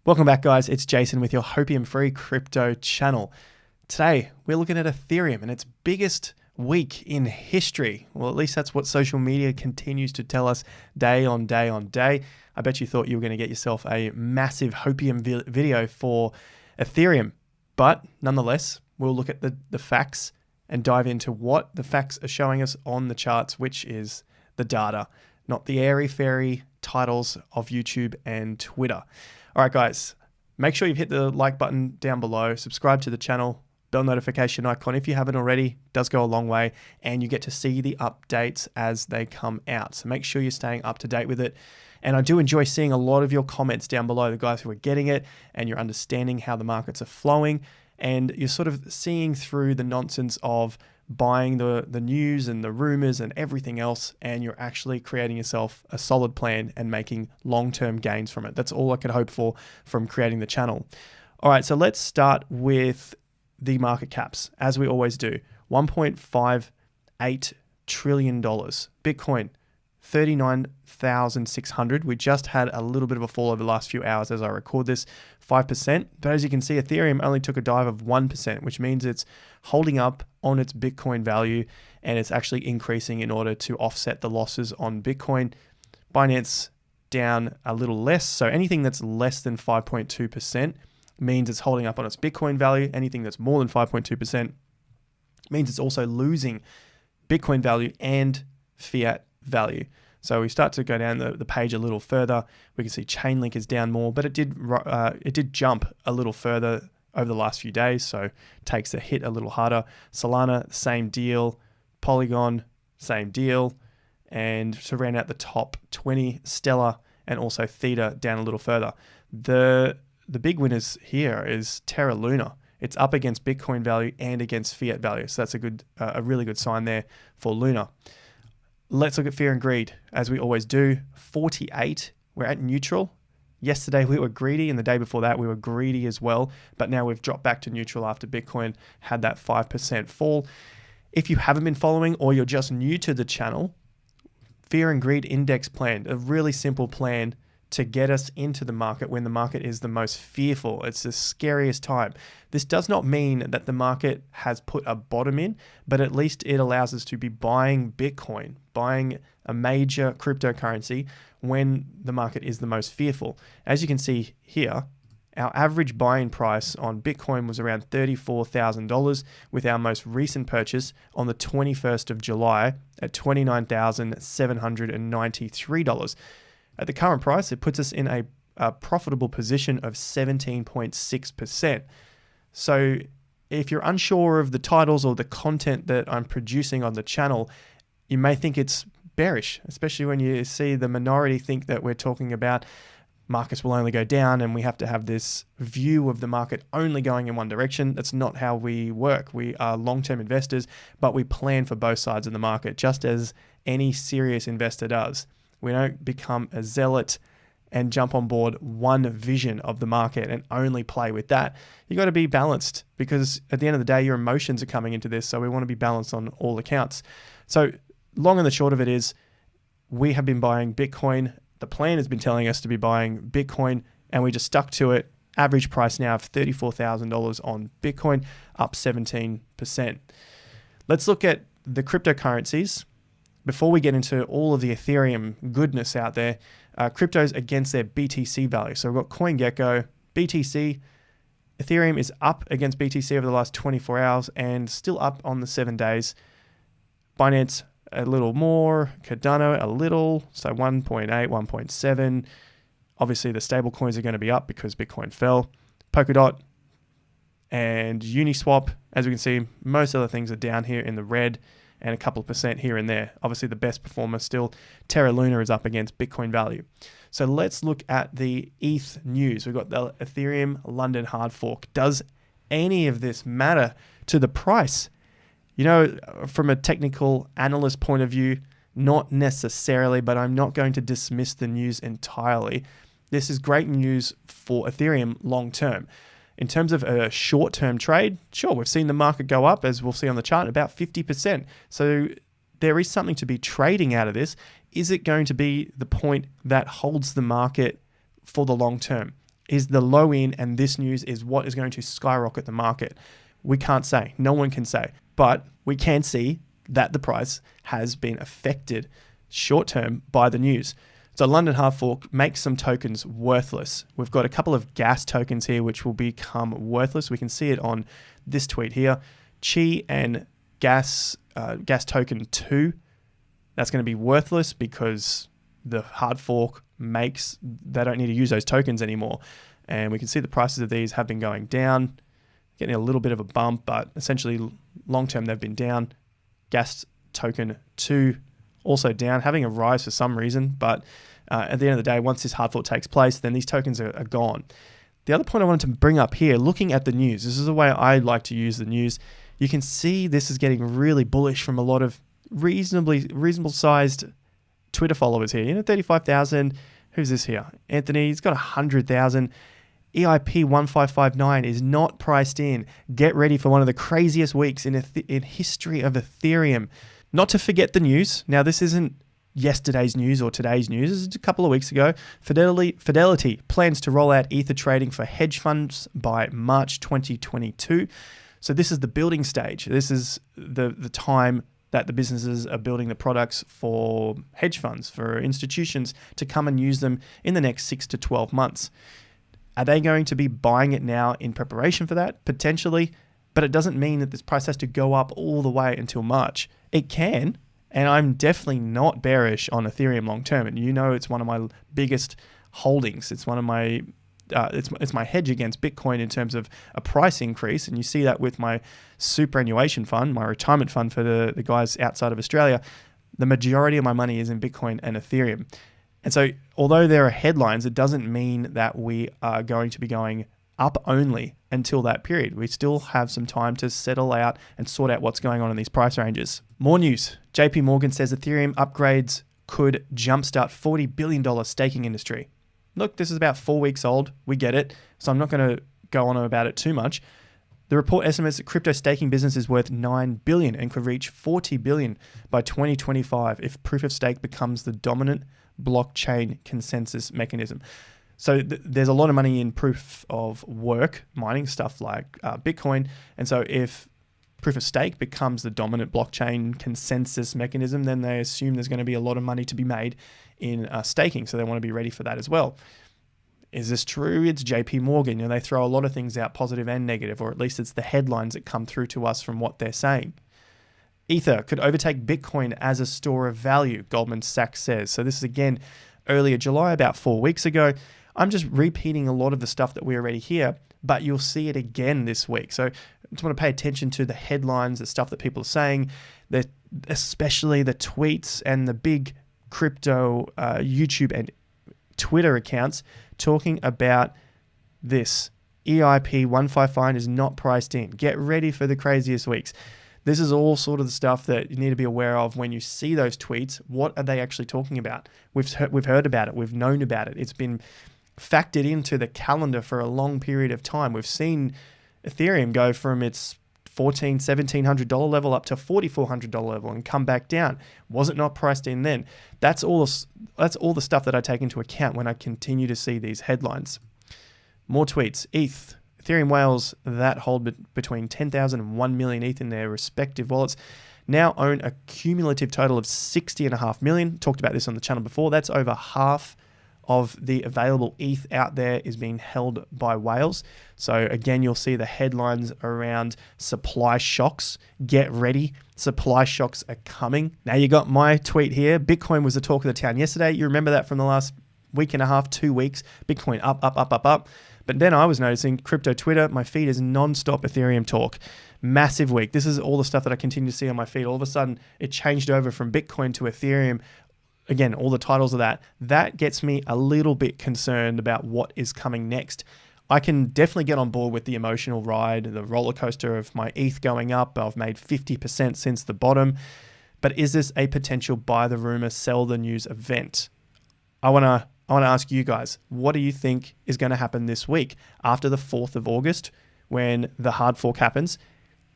Welcome back, guys. It's Jason with your Hopium-free crypto channel. Today, we're looking at Ethereum and its biggest week in history. Well, at least that's what social media continues to tell us day on day on day. I bet you thought you were going to get yourself a massive Hopium video for Ethereum. But nonetheless, we'll look at the facts and dive into what the facts are showing us on the charts, which is the data, not the airy-fairy titles of YouTube and Twitter. All right, guys, make sure you've hit the like button down below, subscribe to the channel, bell notification icon if you haven't already, it does go a long way, and you get to see the updates as they come out. So make sure you're staying up to date with it. And I do enjoy seeing a lot of your comments down below, the guys who are getting it, and you're understanding how the markets are flowing, and you're sort of seeing through the nonsense of buying the news and the rumors and everything else, and you're actually creating yourself a solid plan and making long-term gains from it. That's all I could hope for from creating the channel. All right, so let's start with the market caps, as we always do. $1.58 trillion. Bitcoin, 39,600. We just had a little bit of a fall over the last few hours as I record this, 5%. But as you can see, Ethereum only took a dive of 1%, which means it's holding up on its Bitcoin value and it's actually increasing in order to offset the losses on Bitcoin. Binance down a little less. So anything that's less than 5.2% means it's holding up on its Bitcoin value. Anything that's more than 5.2% means it's also losing Bitcoin value and fiat value. So we start to go down the page a little further. We can see Chainlink is down more, but it did jump a little further over the last few days, so takes a hit a little harder. Solana, same deal. Polygon, same deal. And to round out the top 20, Stellar and also Theta down a little further. The big winners here is Terra Luna. It's up against Bitcoin value and against fiat value, so that's a really good sign there for Luna. Let's look at fear and greed, as we always do. 48, we're at neutral. Yesterday we were greedy, and the day before that we were greedy as well, but now we've dropped back to neutral after Bitcoin had that 5% fall. If you haven't been following or you're just new to the channel, fear and greed index plan, a really simple plan to get us into the market when the market is the most fearful. It's the scariest time. This does not mean that the market has put a bottom in, but at least it allows us to be buying Bitcoin, buying a major cryptocurrency when the market is the most fearful. As you can see here, our average buying price on Bitcoin was around $34,000 with our most recent purchase on the 21st of July at $29,793. At the current price, it puts us in a profitable position of 17.6%. So if you're unsure of the titles or the content that I'm producing on the channel, you may think it's bearish, especially when you see the minority think that we're talking about markets will only go down and we have to have this view of the market only going in one direction. That's not how we work. We are long-term investors, but we plan for both sides of the market, just as any serious investor does. We don't become a zealot and jump on board one vision of the market and only play with that. You got to be balanced, because at the end of the day, your emotions are coming into this. So we want to be balanced on all accounts. So long and the short of it is, we have been buying Bitcoin. The plan has been telling us to be buying Bitcoin, and we just stuck to it. Average price now of $34,000 on Bitcoin, up 17%. Let's look at the cryptocurrencies. Before we get into all of the Ethereum goodness out there, cryptos against their BTC value. So we've got CoinGecko, BTC. Ethereum is up against BTC over the last 24 hours and still up on the 7 days. Binance, a little more. Cardano, a little. So 1.8, 1.7. Obviously, the stable coins are going to be up because Bitcoin fell. Polkadot and Uniswap, as we can see, most other things are down here in the red, and a couple of percent here and there. Obviously, the best performer still, Terra Luna, is up against Bitcoin value. So let's look at the ETH news. We've got the Ethereum London hard fork. Does any of this matter to the price? You know, from a technical analyst point of view, not necessarily, but I'm not going to dismiss the news entirely. This is great news for Ethereum long term. In terms of a short-term trade, sure, we've seen the market go up, as we'll see on the chart, about 50%. So there is something to be trading out of this. Is it going to be the point that holds the market for the long term? is the low in and this news is what is going to skyrocket the market? We can't say. No one can say. But we can see that the price has been affected short term by the news. So London Hard Fork makes some tokens worthless. We've got a couple of gas tokens here which will become worthless. We can see it on this tweet here. Chi and gas token 2, that's going to be worthless because the Hard Fork they don't need to use those tokens anymore. And we can see the prices of these have been going down, getting a little bit of a bump, but essentially long term they've been down. Gas token 2 also down, having a rise for some reason, but at the end of the day, once this hard fork takes place, then these tokens are gone. The other point I wanted to bring up here, looking at the news, this is the way I like to use the news. You can see this is getting really bullish from a lot of reasonable sized Twitter followers here. 35,000. Who's this here? Anthony, he's got 100,000. EIP 1559 is not priced in. Get ready for one of the craziest weeks in history of Ethereum. Not to forget the news. Now, this isn't yesterday's news or today's news. This is a couple of weeks ago. Fidelity plans to roll out Ether trading for hedge funds by March 2022. So this is the building stage. This is the time that the businesses are building the products for hedge funds, for institutions to come and use them in the next 6 to 12 months. Are they going to be buying it now in preparation for that? Potentially, but it doesn't mean that this price has to go up all the way until March. It can, and I'm definitely not bearish on Ethereum long term. And it's one of my biggest holdings. It's one of my it's my hedge against Bitcoin in terms of a price increase. And you see that with my superannuation fund, my retirement fund for the guys outside of Australia. The majority of my money is in Bitcoin and Ethereum. And so although there are headlines, it doesn't mean that we are going to be going up only until that period. We still have some time to settle out and sort out what's going on in these price ranges. More news. JP Morgan says Ethereum upgrades could jumpstart $40 billion staking industry. Look, this is about 4 weeks old. We get it. So I'm not going to go on about it too much. The report estimates that crypto staking business is worth $9 billion and could reach $40 billion by 2025 if proof of stake becomes the dominant blockchain consensus mechanism. So there's a lot of money in proof of work, mining stuff like Bitcoin. And so if proof of stake becomes the dominant blockchain consensus mechanism, then they assume there's going to be a lot of money to be made in staking. So they want to be ready for that as well. Is this true? It's JP Morgan. They throw a lot of things out, positive and negative, or at least it's the headlines that come through to us from what they're saying. Ether could overtake Bitcoin as a store of value, Goldman Sachs says. So this is again earlier July, about 4 weeks ago. I'm just repeating a lot of the stuff that we already hear, but you'll see it again this week. So I just want to pay attention to the headlines, the stuff that people are saying, especially the tweets and the big crypto YouTube and Twitter accounts talking about this. EIP 155 is not priced in. Get ready for the craziest weeks. This is all sort of the stuff that you need to be aware of when you see those tweets. What are they actually talking about? We've heard about it. We've known about it. It's been factored into the calendar for a long period of time. We've seen Ethereum go from its $1,400, $1,700 level up to $4,400 level and come back down. Was it not priced in then? That's all the stuff that I take into account when I continue to see these headlines. More tweets. Ethereum whales that hold between 10,000 and 1 million ETH in their respective wallets now own a cumulative total of 60.5 million. Talked about this on the channel before. That's over half of the available ETH out there is being held by whales. So again, you'll see the headlines around supply shocks. Get ready. Supply shocks are coming. Now you got my tweet here. Bitcoin was the talk of the town yesterday. You remember that from the last week and a half, 2 weeks. Bitcoin up, up, up, up, up. But then I was noticing crypto Twitter, my feed is non-stop Ethereum talk. Massive week. This is all the stuff that I continue to see on my feed. All of a sudden, it changed over from Bitcoin to Ethereum. Again, all the titles of that. That gets me a little bit concerned about what is coming next. I can definitely get on board with the emotional ride, the roller coaster of my ETH going up. I've made 50% since the bottom. But is this a potential buy the rumor, sell the news event? I want to ask you guys, what do you think is going to happen this week after the 4th of August when the hard fork happens?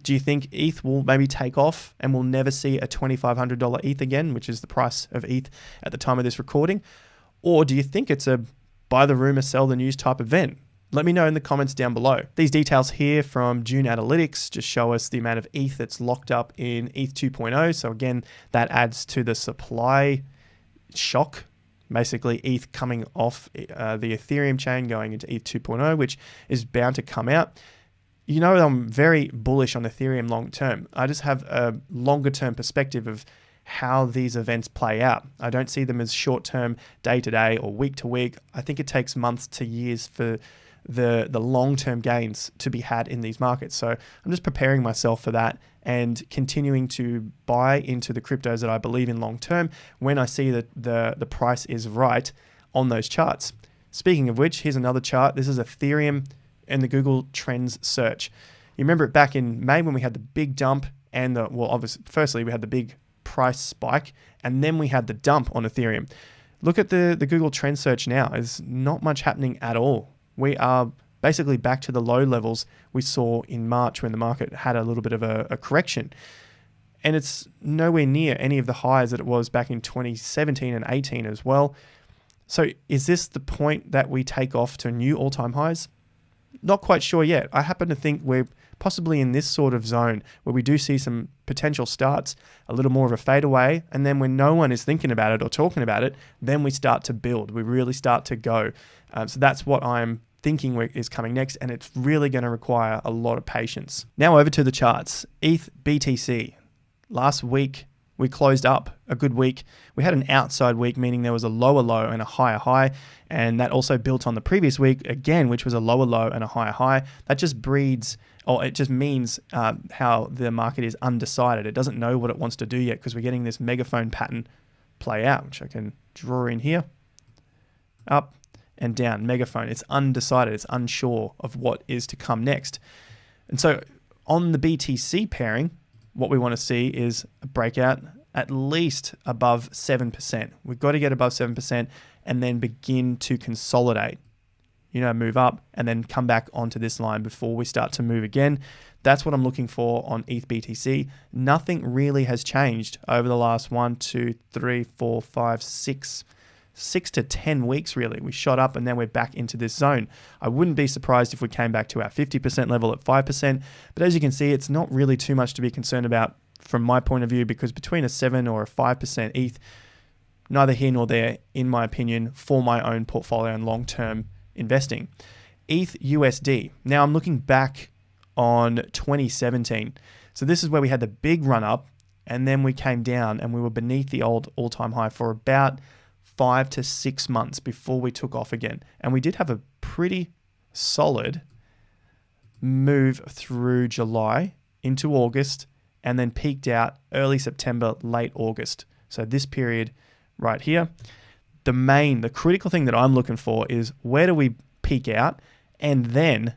Do you think ETH will maybe take off and we'll never see a $2,500 ETH again, which is the price of ETH at the time of this recording? Or do you think it's a buy the rumor, sell the news type event? Let me know in the comments down below. These details here from June Analytics just show us the amount of ETH that's locked up in ETH 2.0. So again, that adds to the supply shock. Basically, ETH coming off the Ethereum chain going into ETH 2.0, which is bound to come out. You know, I'm very bullish on Ethereum long term. I just have a longer term perspective of how these events play out. I don't see them as short term, day to day or week to week. I think it takes months to years for the long-term gains to be had in these markets. So I'm just preparing myself for that and continuing to buy into the cryptos that I believe in long-term when I see that the price is right on those charts. Speaking of which, here's another chart. This is Ethereum and the Google Trends search. You remember it back in May when we had the big dump and obviously, firstly, we had the big price spike and then we had the dump on Ethereum. Look at the Google Trends search now. There's not much happening at all. We are basically back to the low levels we saw in March when the market had a little bit of a correction. And it's nowhere near any of the highs that it was back in 2017 and 18 as well. So is this the point that we take off to new all-time highs? Not quite sure yet. I happen to think we're possibly in this sort of zone where we do see some potential starts, a little more of a fade away, and then when no one is thinking about it or talking about it, then we start to build. We really start to go. So that's what I'm thinking is coming next, and it's really going to require a lot of patience. Now over to the charts. ETH BTC. Last week, we closed up a good week. We had an outside week, meaning there was a lower low and a higher high, and that also built on the previous week again, which was a lower low and a higher high. That just it just means how the market is undecided. It doesn't know what it wants to do yet because we're getting this megaphone pattern play out, which I can draw in here. Up and down, megaphone. It's undecided. It's unsure of what is to come next. And so on the BTC pairing, what we want to see is a breakout at least above 7%. We've got to get above 7% and then begin to consolidate. Move up and then come back onto this line before we start to move again. That's what I'm looking for on ETH BTC. Nothing really has changed over the last 6 to 10 weeks, really. We shot up and then we're back into this zone. I wouldn't be surprised if we came back to our 50% level at 5%, but as you can see, it's not really too much to be concerned about from my point of view, because between a 7 or a 5% ETH, neither here nor there, in my opinion, for my own portfolio and long-term investing. ETH USD. Now I'm looking back on 2017. So this is where we had the big run up and then we came down and we were beneath the old all-time high for about 5 to 6 months before we took off again. And we did have a pretty solid move through July into August and then peaked out early September, late August. So this period right here, the critical thing that I'm looking for is where do we peak out and then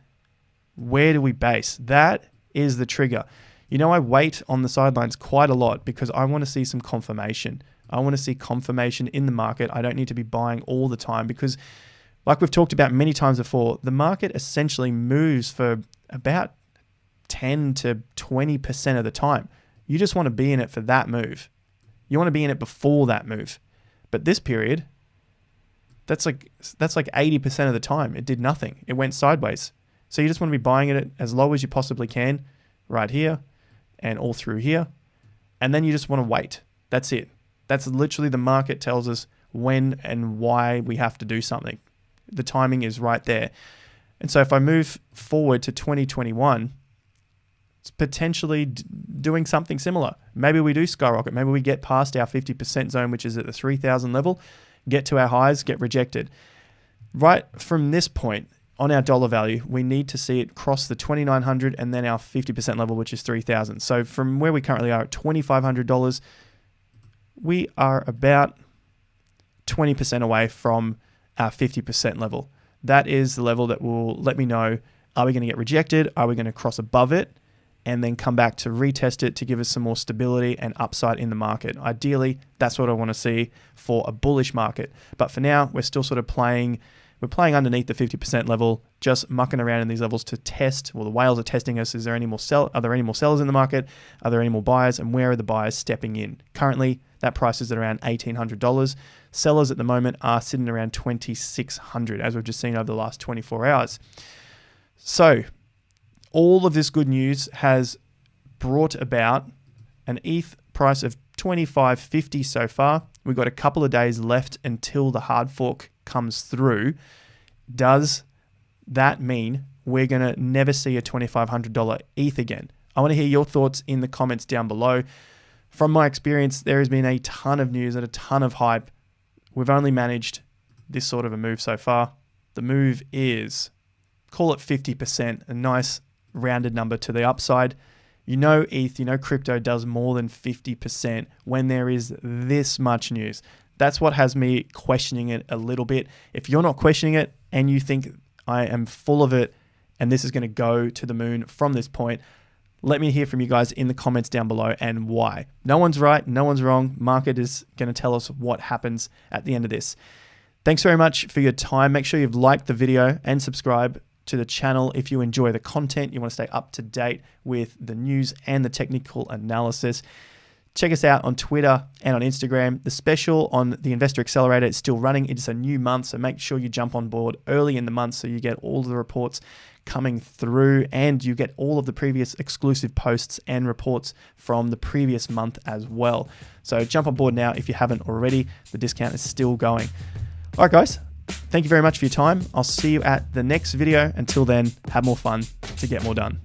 where do we base? That is the trigger. I wait on the sidelines quite a lot because I want to see some confirmation. I want to see confirmation in the market. I don't need to be buying all the time because, like we've talked about many times before, the market essentially moves for about 10 to 20% of the time. You just want to be in it for that move. You want to be in it before that move. But this period, that's like 80% of the time. It did nothing. It went sideways. So you just want to be buying it as low as you possibly can, right here and all through here. And then you just want to wait. That's it. That's literally the market tells us when and why we have to do something. The timing is right there. And so if I move forward to 2021, it's potentially doing something similar. Maybe we do skyrocket. Maybe we get past our 50% zone, which is at the 3,000 level, get to our highs, get rejected. Right from this point on our dollar value, we need to see it cross the 2,900 and then our 50% level, which is 3,000. So from where we currently are at $2,500, we are about 20% away from our 50% level. That is the level that will let me know, are we going to get rejected? Are we going to cross above it? And then come back to retest it to give us some more stability and upside in the market. Ideally, that's what I want to see for a bullish market. But for now, we're still sort of playing underneath the 50% level, just mucking around in these levels to test. Well, the whales are testing us. Are there any more sellers in the market? Are there any more buyers? And where are the buyers stepping in? Currently, that price is at around $1,800. Sellers at the moment are sitting around 2,600, as we've just seen over the last 24 hours. So all of this good news has brought about an ETH price of 25.50 so far. We've got a couple of days left until the hard fork comes through. Does that mean we're going to never see a $2,500 ETH again? I want to hear your thoughts in the comments down below. From my experience, there has been a ton of news and a ton of hype. We've only managed this sort of a move so far. The move is, call it 50%, a nice rounded number to the upside. You know ETH, you know crypto does more than 50% when there is this much news. That's what has me questioning it a little bit. If you're not questioning it and you think I am full of it and this is going to go to the moon from this point, let me hear from you guys in the comments down below and why. No one's right, no one's wrong. Market is going to tell us what happens at the end of this. Thanks very much for your time. Make sure you've liked the video and subscribe to the channel if you enjoy the content. You want to stay up to date with the news and the technical analysis. Check us out on Twitter and on Instagram. The special on the Investor Accelerator is still running. It is a new month, so make sure you jump on board early in the month so you get all of the reports coming through and you get all of the previous exclusive posts and reports from the previous month as well. So jump on board now if you haven't already. The discount is still going. All right, guys. Thank you very much for your time. I'll see you at the next video. Until then, have more fun to get more done.